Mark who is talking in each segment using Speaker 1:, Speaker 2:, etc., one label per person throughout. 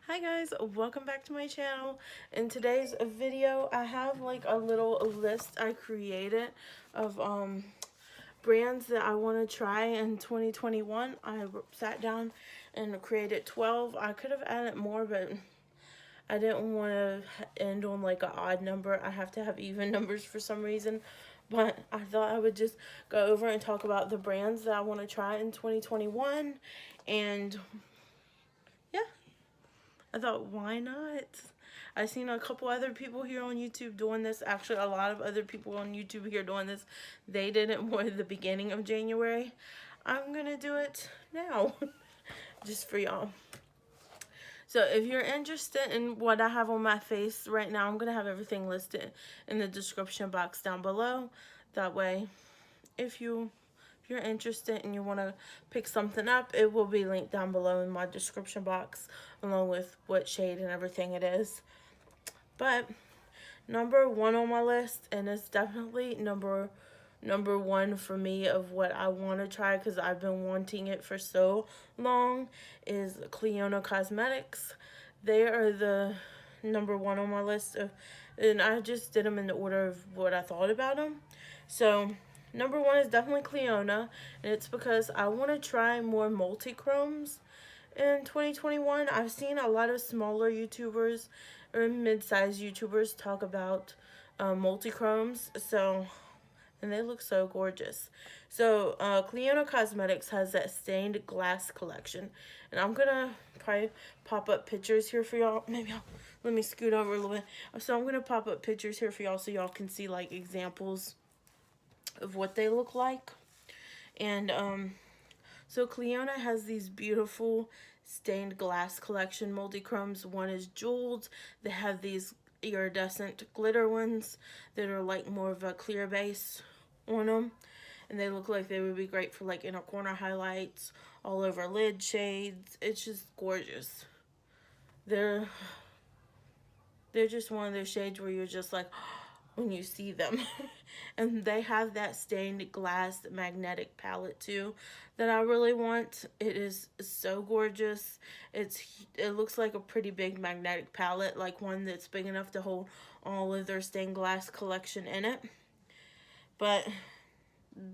Speaker 1: Hi guys, welcome back to my channel. In today's video, I have like a little list I created of brands that I want to try in 2021. I sat down and created 12. I could have added more, but I didn't want to end on like an odd number. I have to have even numbers for some reason. But I thought I would just go over and talk about the brands that I want to try in 2021. And yeah, I thought, why not? I've seen a couple other people here on YouTube doing this. Actually, a lot of other people on YouTube here doing this. They did it more at the beginning of January. I'm going to do it now, just for y'all. So if you're interested in what I have on my face right now, I'm going to have everything listed in the description box down below. That way, if you're interested and you want to pick something up, it will be linked down below in my description box along with what shade and everything it is. But number one on my list, and it's definitely number one for me of what I want to try because I've been wanting it for so long, is Cleona Cosmetics. They are the number one on my list of, and I just did them in the order of what I thought about them. So number one is definitely Cleona, and it's because I want to try more multi-chromes in 2021. I've seen a lot of smaller YouTubers or mid-sized YouTubers talk about multi-chromes, so, and they look so gorgeous. So Cleona Cosmetics has that stained glass collection, and I'm gonna probably pop up pictures here for y'all. Maybe let me scoot over a little bit. So I'm gonna pop up pictures here for y'all so y'all can see like examples of what they look like. And so Cleona has these beautiful stained glass collection multi-chromes. One is jeweled. They have these iridescent glitter ones that are like more of a clear base on them, and they look like they would be great for like inner corner highlights, all over lid shades. It's just gorgeous. They're just one of those shades where you're just like when you see them. And they have that stained glass magnetic palette too that I really want. It is so gorgeous. It looks like a pretty big magnetic palette, like one that's big enough to hold all of their stained glass collection in it. But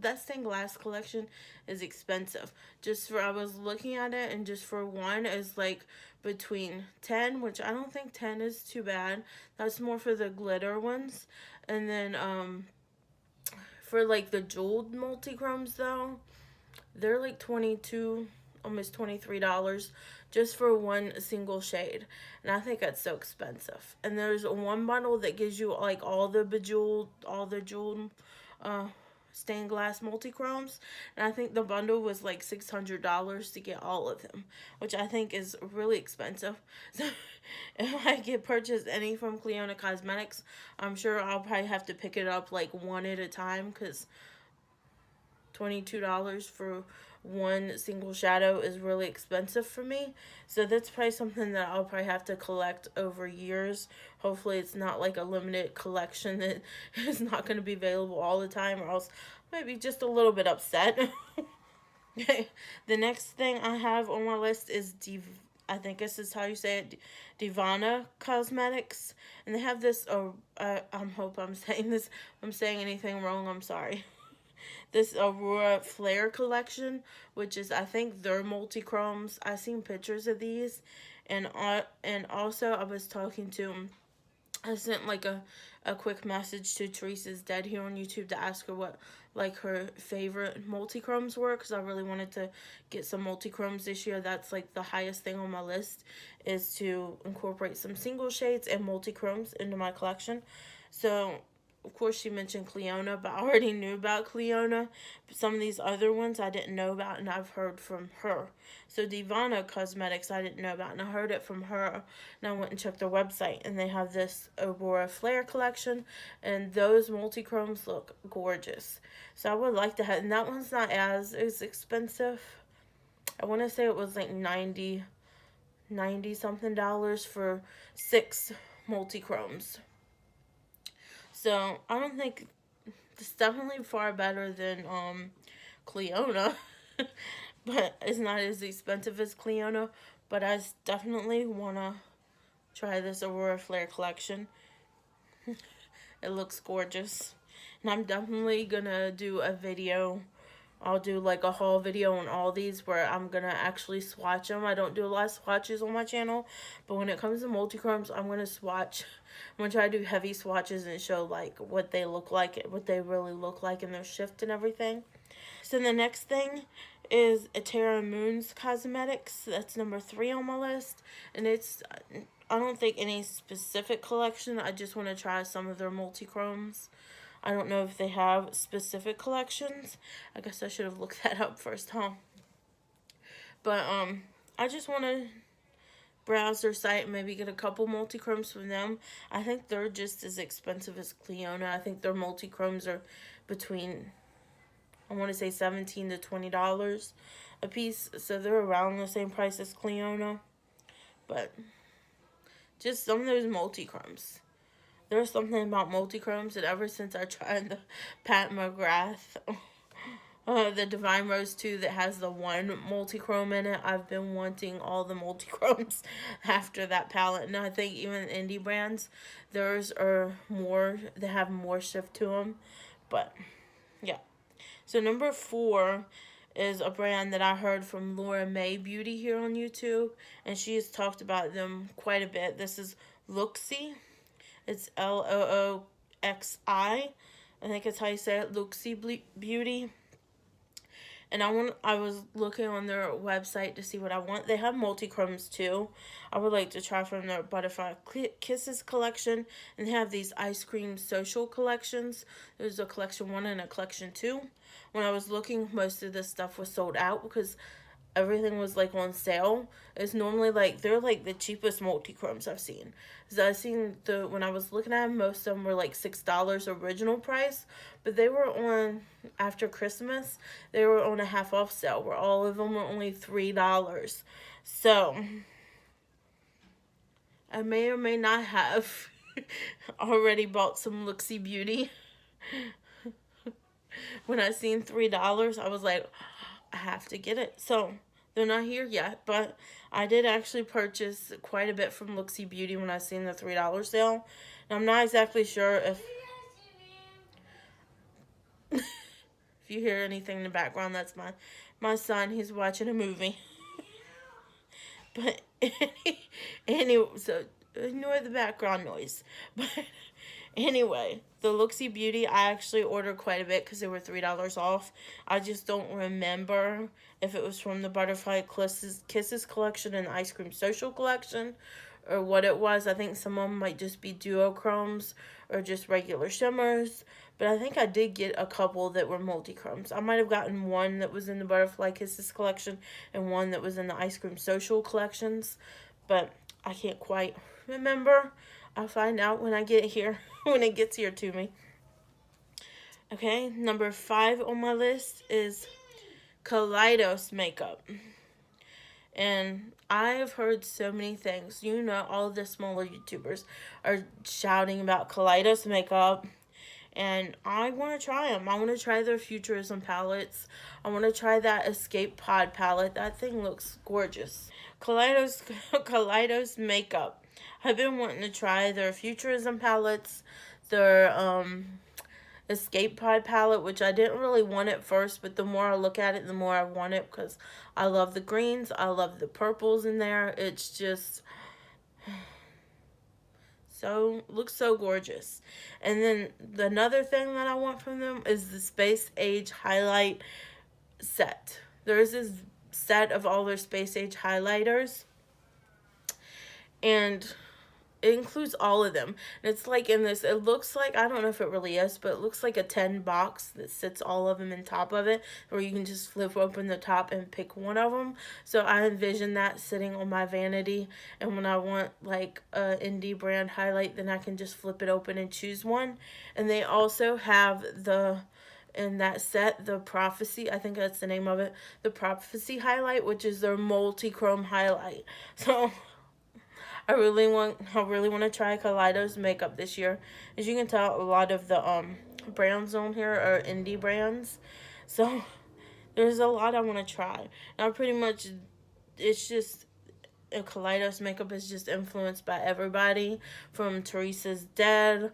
Speaker 1: that stained glass collection is expensive. Just for, I was looking at it, and just for one is like between 10, which I don't think 10 is too bad. That's more for the glitter ones. And then for like the jeweled multi-chromes though, they're like 22, almost $23 just for one single shade. And I think that's so expensive. And there's one bundle that gives you like all the jeweled stained glass multi-chromes, and I think the bundle was like $600 to get all of them, which I think is really expensive. So if I get purchase any from Cleona Cosmetics, I'm sure I'll probably have to pick it up like one at a time, because $22 for one single shadow is really expensive for me. So that's probably something that I'll probably have to collect over years. Hopefully it's not like a limited collection that is not going to be available all the time, or else I might be just a little bit upset. Okay, the next thing I have on my list is I think this is how you say it, Divana Cosmetics, and they have this. I hope I'm saying this. If I'm saying anything wrong, I'm sorry. This Aurora Flare collection, which is, I think, their multi-chromes. I've seen pictures of these, and also I was talking to, I sent like a quick message to Teresa's Dead here on YouTube to ask her what like her favorite multi-chromes were, because I really wanted to get some multi-chromes this year. That's like the highest thing on my list, is to incorporate some single shades and multi-chromes into my collection. So of course she mentioned Cleona, but I already knew about Cleona. But some of these other ones I didn't know about, and I've heard from her. So Divana Cosmetics I didn't know about, and I heard it from her. And I went and checked their website, and they have this Aurora Flare collection, and those multi-chromes look gorgeous. So I would like to have, and that one's not as expensive. I want to say it was like 90 something dollars for 6 multi-chromes. So I don't think it's definitely far better than Cleona, but it's not as expensive as Cleona. but I definitely want to try this Aurora Flare collection. It looks gorgeous. And I'm definitely going to do a video. I'll do like a haul video on all these where I'm going to actually swatch them. I don't do a lot of swatches on my channel. But when it comes to multi-chromes, I'm going to swatch. I'm going to try to do heavy swatches and show like what they look like, what they really look like in their shift and everything. So the next thing is Atera Moons Cosmetics. That's number 3 on my list. And it's, I don't think any specific collection. I just want to try some of their multi-chromes. I don't know if they have specific collections. I guess I should have looked that up first, huh? But I just want to browse their site and maybe get a couple multi-chromes from them. I think they're just as expensive as Cleona. I think their multi-chromes are between, I want to say $17 to $20 a piece. So they're around the same price as Cleona. But just some of those multi-chromes. There's something about multi-chromes that ever since I tried the Pat McGrath, the Divine Rose 2 that has the one multi-chrome in it, I've been wanting all the multi-chromes after that palette. And I think even indie brands, theirs are more, they have more shift to them. But, yeah. So number 4 is a brand that I heard from Laura May Beauty here on YouTube. And she has talked about them quite a bit. This is Looksy. It's Looxi. I think it's how you say it, Looksy Beauty. And I was looking on their website to see what I want. They have multi-chromes too. I would like to try from their Butterfly Kisses collection. And they have these ice cream social collections. There's a collection 1 and a collection 2. When I was looking, most of this stuff was sold out because everything was like on sale. It's normally like, they're like the cheapest multi-chromes I've seen. So I've seen when I was looking at them, most of them were like $6 original price, but they were on, after Christmas, they were on a half off sale where all of them were only $3. So I may or may not have already bought some Looksy Beauty. When I seen $3, I was like, I have to get it. So they're not here yet, but I did actually purchase quite a bit from Looksy Beauty when I seen the $3 sale. And I'm not exactly sure if you hear anything in the background, that's my son. He's watching a movie. But anyway, so ignore the background noise. But anyway, the Looksy Beauty, I actually ordered quite a bit because they were $3 off. I just don't remember if it was from the Butterfly Kisses collection and the Ice Cream Social collection or what it was. I think some of them might just be duochromes or just regular shimmers. But I think I did get a couple that were multi-chromes. I might have gotten one that was in the Butterfly Kisses collection and one that was in the Ice Cream Social collections. But I can't quite remember. I'll find out when I get here, when it gets here to me. Okay, number 5 on my list is Kaleidos Makeup. And I have heard so many things. You know, all the smaller YouTubers are shouting about Kaleidos Makeup. And I want to try them. I want to try their Futurism palettes. I want to try that Escape Pod palette. That thing looks gorgeous. Kaleidos Makeup. I've been wanting to try their Futurism palettes, their Escape Pod palette, which I didn't really want at first, but the more I look at it, the more I want it because I love the greens. I love the purples in there. It's just looks so gorgeous. And then another thing that I want from them is the Space Age highlight set. There's this set of all their Space Age highlighters, and it includes all of them. And it's like in this, it looks like, I don't know if it really is, but it looks like a 10 box that sits all of them in top of it, where you can just flip open the top and pick one of them. So I envision that sitting on my vanity, and when I want like a indie brand highlight, then I can just flip it open and choose one. And they also have in that set, the Prophecy, I think that's the name of it, the Prophecy highlight, which is their multi-chrome highlight. So I really want to try Kaleidos Makeup this year. As you can tell, a lot of the brands on here are indie brands. So there's a lot I want to try. And I pretty much, it's just Kaleidos Makeup is just influenced by everybody from Teresa's Dead,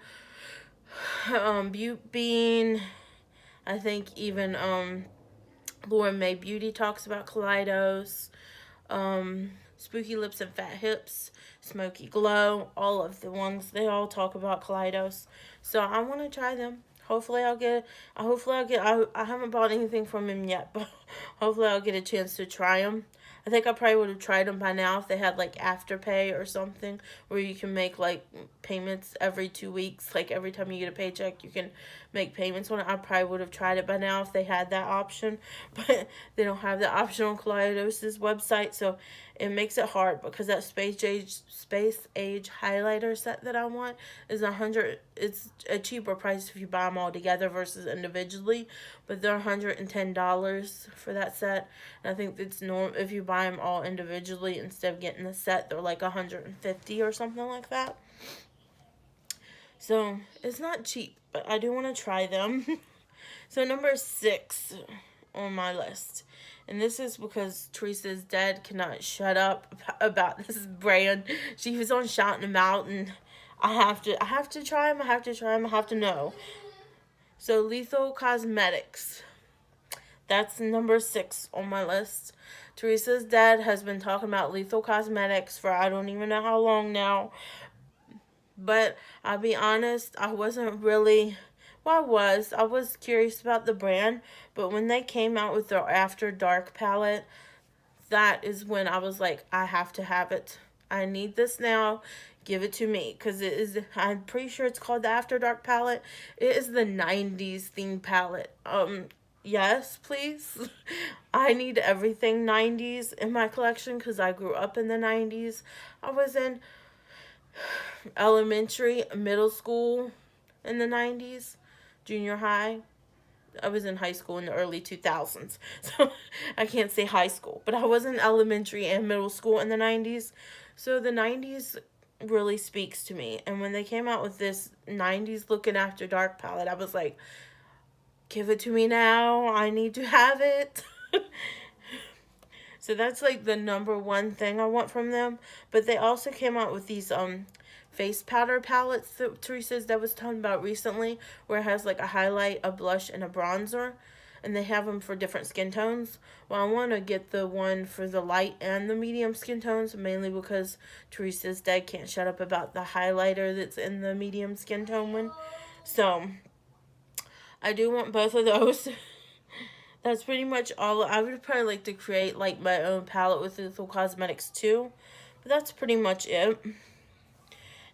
Speaker 1: Butte Bean. I think even Lauren May Beauty talks about Kaleidos. Spooky Lips and Fat Hips, Smoky Glow, all of the ones, they all talk about Kaleidos. So I want to try them. Hopefully I'll get, I haven't bought anything from him yet, but hopefully I'll get a chance to try them. I think I probably would have tried them by now if they had like Afterpay or something where you can make like payments every 2 weeks. Like every time you get a paycheck, you can make payments on it. I probably would have tried it by now if they had that option, but they don't have the option on Kaleidos' website, so it makes it hard because that space age highlighter set that I want is it's a cheaper price if you buy them all together versus individually, but they're $110 for that set. And I think it's normal if you buy them all individually instead of getting the set, they're like $150 or something like that. So it's not cheap, but I do want to try them. So number 6 on my list, and this is because Teresa's Dead cannot shut up about this brand. She was on shouting them out, and I have to try them. I have to know. So Lethal Cosmetics, that's number 6 on my list. Teresa's Dead has been talking about Lethal Cosmetics for I don't even know how long now. But I'll be honest, I wasn't really, well, I was curious about the brand, but when they came out with their After Dark palette, that is when I was like, I have to have it. I need this now. Give it to me. Because it is, I'm pretty sure it's called the After Dark palette. It is the 90s themed palette. Yes, please. I need everything 90s in my collection because I grew up in the 90s. I was in elementary, middle school in the 90s, junior high. I was in high school in the early 2000s, so I can't say high school, but I was in elementary and middle school in the 90s, so the 90s really speaks to me. And when they came out with this 90s looking After Dark palette, I was like, give it to me now, I need to have it. So that's like the number 1 thing I want from them. But they also came out with these face powder palettes that Teresa's Dead was talking about recently, where it has like a highlight, a blush, and a bronzer, and they have them for different skin tones. Well, I want to get the one for the light and the medium skin tones, mainly because Teresa's Dead can't shut up about the highlighter that's in the medium skin tone one. So I do want both of those. That's pretty much all. I would probably like to create like my own palette with Lethal Cosmetics too, but that's pretty much it.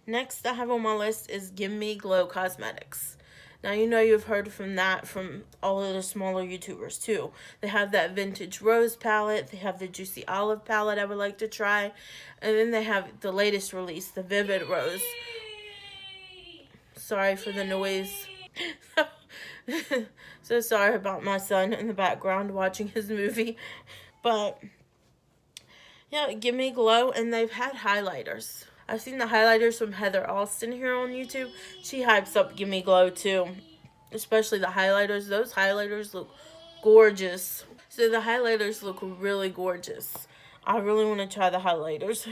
Speaker 1: Next I have on my list is Gimme Glow Cosmetics. Now you know you've heard from all of the smaller YouTubers too. They have that Vintage Rose palette, they have the Juicy Olive palette I would like to try, and then they have the latest release, the Vivid Rose. Sorry for the noise. So sorry about my son in the background watching his movie. But yeah, Gimme Glow, and they've had highlighters. I've seen the highlighters from Heather Alston here on YouTube. She hypes up Gimme Glow too, especially the highlighters. Those highlighters look gorgeous. So the highlighters look really gorgeous. I really want to try the highlighters.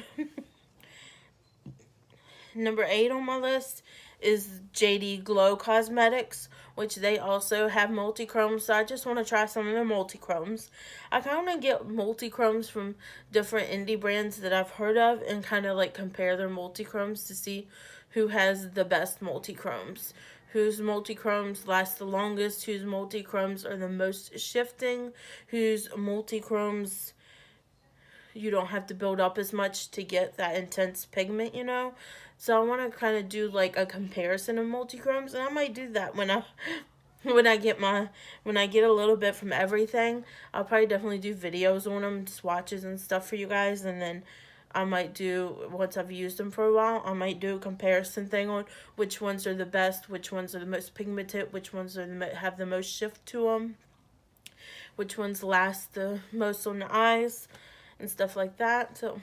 Speaker 1: Number 8 on my list is JD Glow Cosmetics, which they also have multi-chromes, so I just want to try some of their multi-chromes. I kind of get multi-chromes from different indie brands that I've heard of and kind of like compare their multi-chromes to see who has the best multi-chromes. Whose multi-chromes last the longest, whose multi-chromes are the most shifting, whose multi-chromes you don't have to build up as much to get that intense pigment, you know? So I want to kind of do like a comparison of multi-chromes, and I might do that when I get a little bit from everything. I'll probably definitely do videos on them, swatches and stuff for you guys, and then I might do, once I've used them for a while, I might do a comparison thing on which ones are the best, which ones are the most pigmented, which ones have the most shift to them, which ones last the most on the eyes, and stuff like that. So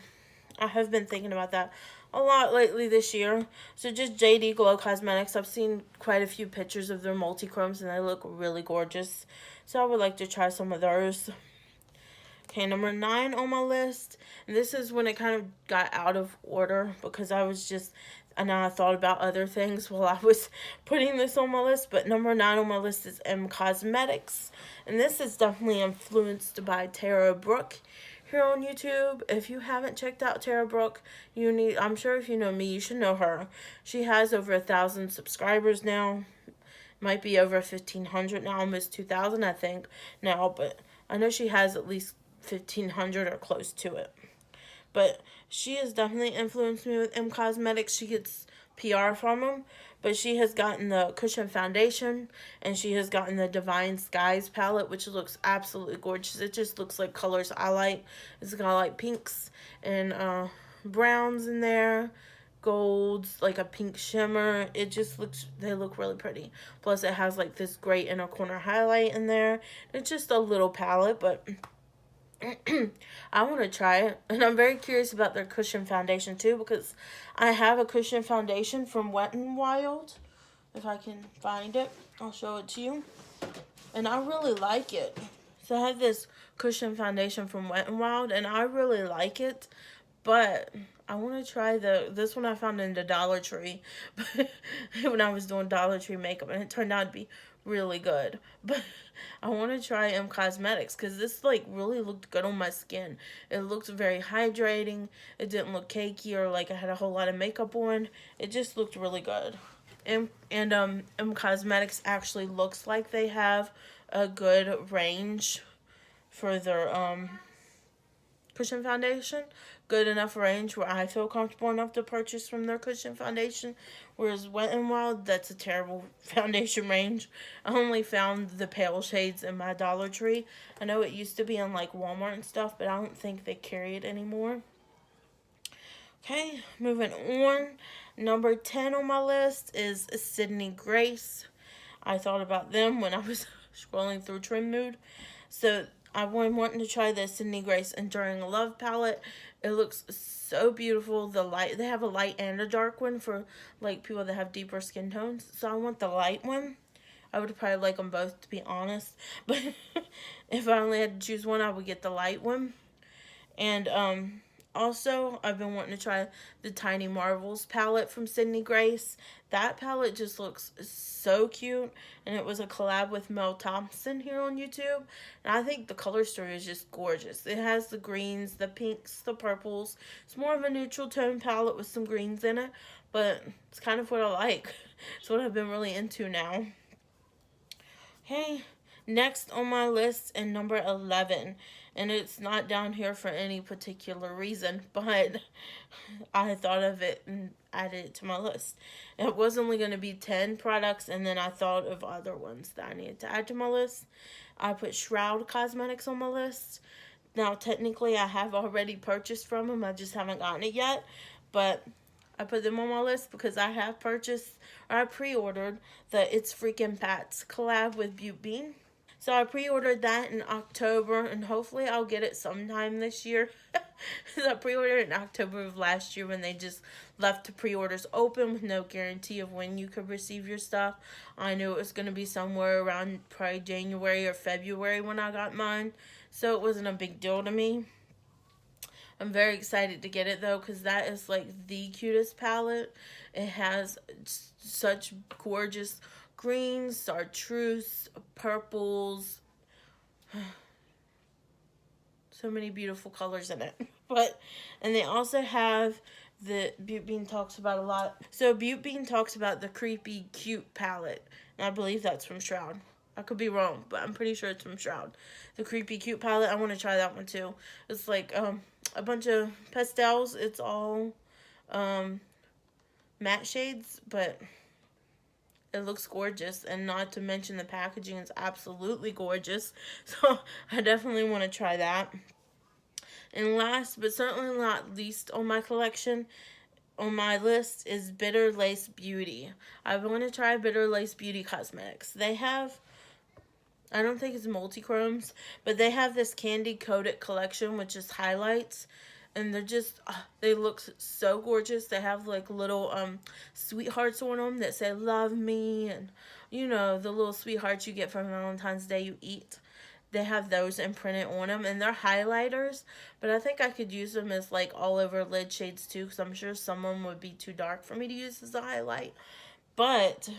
Speaker 1: I have been thinking about that a lot lately this year. So just JD Glow Cosmetics, I've seen quite a few pictures of their multi-chromes and they look really gorgeous. So I would like to try some of those. Okay, number 9 on my list, and this is when it kind of got out of order because I was just, and now I thought about other things while I was putting this on my list, but number 9 on my list is Cosmetics, and this is definitely influenced by Tara Brooke here on YouTube. If you haven't checked out Tara Brooke, I'm sure if you know me, you should know her. She has over 1,000 subscribers now. Might be over 1,500 now, almost 2,000 I think now, but I know she has at least 1,500 or close to it. But she has definitely influenced me with Cosmetics. She gets PR from them, but she has gotten the Cushion Foundation, and she has gotten the Divine Skies palette, which looks absolutely gorgeous. It just looks like colors I like. It's got like pinks and browns in there, golds, like a pink shimmer. It just looks, they look really pretty. Plus it has like this great inner corner highlight in there. It's just a little palette, but I want to try it, and I'm very curious about their Cushion Foundation too, because I have a Cushion Foundation from Wet n Wild. If I can find it, I'll show it to you, and I really like it. So I have this Cushion Foundation from Wet n Wild, and I really like it, but I want to try this one I found in the Dollar Tree when I was doing Dollar Tree makeup, and it turned out to be really good. But I want to try Cosmetics because this like really looked good on my skin. It looked very hydrating. It didn't look cakey or like I had a whole lot of makeup on. It just looked really good. And Cosmetics actually looks like they have a good range for their Cushion Foundation. Good enough range where I feel comfortable enough to purchase from their Cushion Foundation. Whereas Wet n Wild, that's a terrible foundation range. I only found the pale shades in my Dollar Tree. I know it used to be in like Walmart and stuff, but I don't think they carry it anymore. Okay, moving on. Number 10 on my list is Sydney Grace. I thought about them when I was scrolling through Trim Mood. So I've been wanting to try the Sydney Grace Enduring Love palette. It looks so beautiful. They have a light and a dark one for like people that have deeper skin tones. So I want the light one. I would probably like them both, to be honest. But if I only had to choose one, I would get the light one. And also, I've been wanting to try the Tiny Marvels palette from Sydney Grace. That palette just looks so cute, and it was a collab with Mel Thompson here on YouTube. And I think the color story is just gorgeous. It has the greens, the pinks, the purples. It's more of a neutral tone palette with some greens in it, but it's kind of what I like. It's what I've been really into now. Okay, next on my list, and number 11, and it's not down here for any particular reason, but I thought of it and added it to my list. It was only going to be 10 products, and then I thought of other ones that I needed to add to my list. I put Shroud Cosmetics on my list. Now, technically, I have already purchased from them. I just haven't gotten it yet, but I put them on my list because I have purchased, or I pre-ordered the It's Freaking Pats collab with Beauty Bean. So I pre-ordered that in October, and hopefully I'll get it sometime this year. I pre-ordered it in October of last year when they just left the pre-orders open with no guarantee of when you could receive your stuff. I knew it was going to be somewhere around probably January or February when I got mine, so it wasn't a big deal to me. I'm very excited to get it though, because that is like the cutest palette. It has such gorgeous greens, chartreuse, purples. So many beautiful colors in it. And they also have the Beauty Bean talks about a lot. So Beauty Bean talks about the Creepy Cute palette. And I believe that's from Shroud. I could be wrong, but I'm pretty sure it's from Shroud. The Creepy Cute palette, I want to try that one too. It's like a bunch of pastels. It's all matte shades, but it looks gorgeous, and not to mention the packaging is absolutely gorgeous. So I definitely want to try that. And last but certainly not least on my collection, on my list, is Bitter Lace Beauty. I want to try Bitter Lace Beauty Cosmetics. They have, I don't think it's multi-chromes, but they have this candy coated collection, which is highlights. And they're just, they look so gorgeous. They have like little sweethearts on them that say love me. And you know, the little sweethearts you get for Valentine's Day you eat. they have those imprinted on them, and they're highlighters, but I think I could use them as like all over lid shades too, because I'm sure some of them would be too dark for me to use as a highlight. But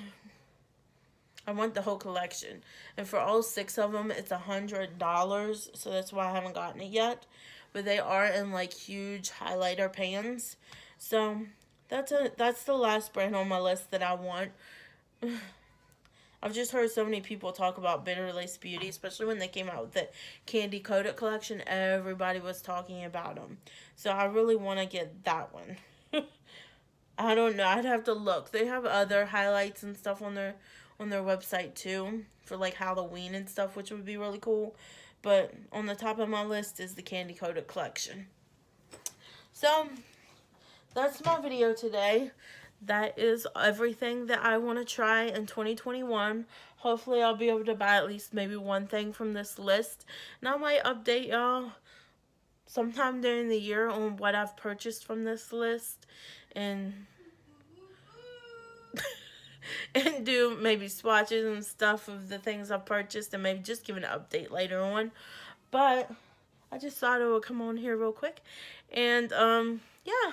Speaker 1: I want the whole collection, and for all 6 of them it's $100, so that's why I haven't gotten it yet. But they are in like huge highlighter pans, so that's the last brand on my list that I want. I've just heard so many people talk about Looksy Beauty, especially when they came out with the candy coated collection. Everybody was talking about them, so I really want to get that one. I don't know. I'd have to look. They have other highlights and stuff on their website too for like Halloween and stuff, which would be really cool. But on the top of my list is the candy coated collection. So that's my video today. That is everything that I want to try in 2021. Hopefully I'll be able to buy at least maybe one thing from this list. And I might update y'all sometime during the year on what I've purchased from this list. And and do maybe swatches and stuff of the things I've purchased, and maybe just give an update later on. But I just thought I would come on here real quick. And yeah.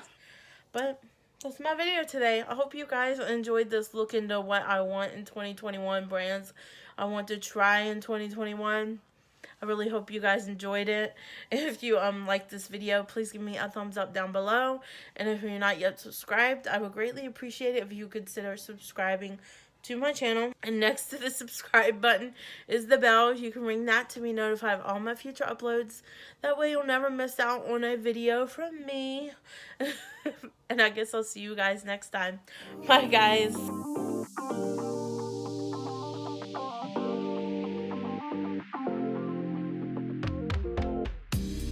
Speaker 1: But that's my video today. I hope you guys enjoyed this look into what I want in 2021, brands I want to try in 2021. I really hope you guys enjoyed it. If you like this video, please give me a thumbs up down below. And if you're not yet subscribed, I would greatly appreciate it if you consider subscribing to my channel. And next to the subscribe button is the bell. You can ring that to be notified of all my future uploads. That way you'll never miss out on a video from me. And I guess I'll see you guys next time. Bye, guys.